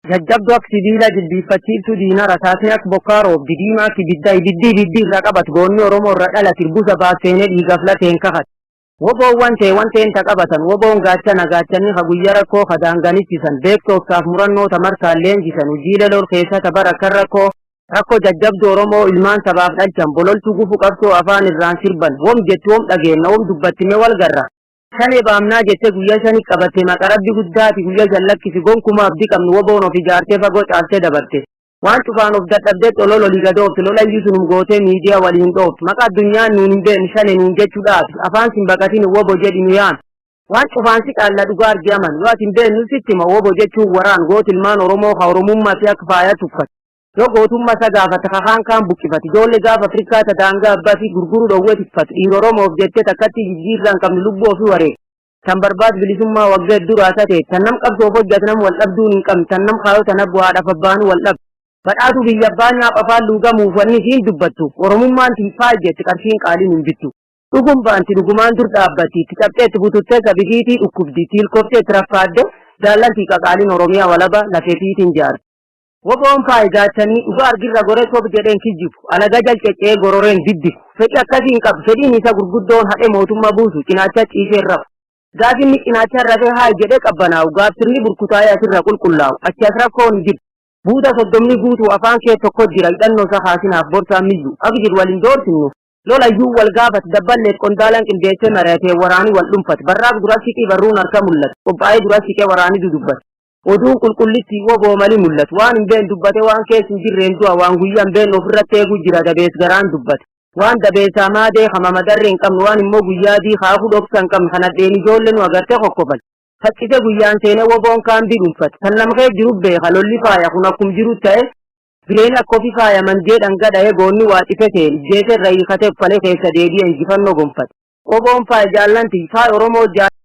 jajjabdu ak sibiila jilbiiffachiiftu diina rasaasni ak bokkaa roobdi diimaa kibidda ibiddi irra qabat goonni Oromoo irra dhalate irbusa baaseenee dhiigaaf lateen kakat. Woboon wanteen qabatan woboon gaachanni ka guyyaa rakkoo ka daanganichisan beektoofsaaf murannoota markaan leenjisan hojiilee lol keessata bara kan rakkoo jajjabdu Oromoo ilmaan sabaaf dhalchan bololtuu gufu qabsoo afaan irraan sirban wom jetti wom dhageenna wom dubbattime wal garra. Shane baamnaa jette guyyaa shani qabatte maqarabbi guddaati guyyaa jallakkisi gonkumaa abdii qabnu woboon of ijaartee fagoo caaltee dabarte. Waan cufaan of dadhabdee xolol olii gadoofte lolayyuu sunum gootee miidiyaa waliin dhoofte maqaa addunyaan nuun hin beekne shane nuun jechuudhaati afaan sin baqatin wobo jedhi nu yaam. Waan cufaan si qaalla dhugaa argaman yoo ati hin beeknu sittima wobo jechuun waraan goot ilmaan Oromoo ka Oromummaa fi akka faayaa tuffate. Yoo gootummaa isa gaafata kakaan kaan buqqifate ijoollee gaafa Afrikaa tadaangaa abbaa fi gurguruu dhowwee tiffate dhiira Oromoof jettee takkatti jijjiirraan qabnu lubbuu ofii waree. Tan barbaad bilisummaa waggaa duraa ta'e tan nam qabsoof hojjetu nam wal dhabduun hin qabne tan nam kaayota na bu'aadhaaf abbaanu wal dhabu. Badhaatu biyya abbaa nyaap afaan luugamuuf wanni siin dubbattu Oromummaan tiifaa jetti qarshiin qaaliin hin bittu. Dhugum baanti dhugumaan dur dhaabbatti itti cabxeetti bututtee sabiitiitii dhukkubdi tiilkoftee itti raffaadde jaallantii qaqaaliin Oromiyaa walaba lafeefiitiin jaarti. Woboon faayidaachanii dhugaa argirra goree soof jedheen kijjibu alaga jalcecee gororeen diddisu fedhi akkasiin qabu fedhiin isa gurguddoon hadhee mootummaa buusu cinaacha ciisee rafu. Gaafinni cinaacha rafee haa jedhee qabbanaa'u gaafsirni burkutaa'ee asirra qulqullaa'u achi as rakkoon jiru. Buuta soddomni guutuu afaan kee tokko jira hidhannoo isaa haasinaaf borsaan millu abjir waliin doorsinu lolayyuu wal gaafate dabballeet qondaalaan qindeessee mari'atee waraanii wal dhuunfate barraaq dura siqii barruun harka mul'ate qophaa'ee dura siqee waraanii dudubbate oduun qulqullitti woboo mali mul'atu waan hin been dubbate waan keessa hin jirreen du'a waan guyyaa hin been ofirratti eeguu jira dabees garaan dubbate waan dabeesaa maadee hama madarree hin qabnu waan immoo guyyaadii haafuu dhoksa hin qabnu kan addeen ijoollee nu agartee kokkofal. Fakkite guyyaan seenee woboon kaan dhuunfate kan nama kee jiru beeka lolli faaya kun akkum jiru ta'e bireen akka ofii faayaman jedhan gadha'ee goonni waa xifete jeesee irra hiikatee uffalee keessa deebi'ee injifannoo gonfate. Woboon faaya jaallanti faaya Oromoo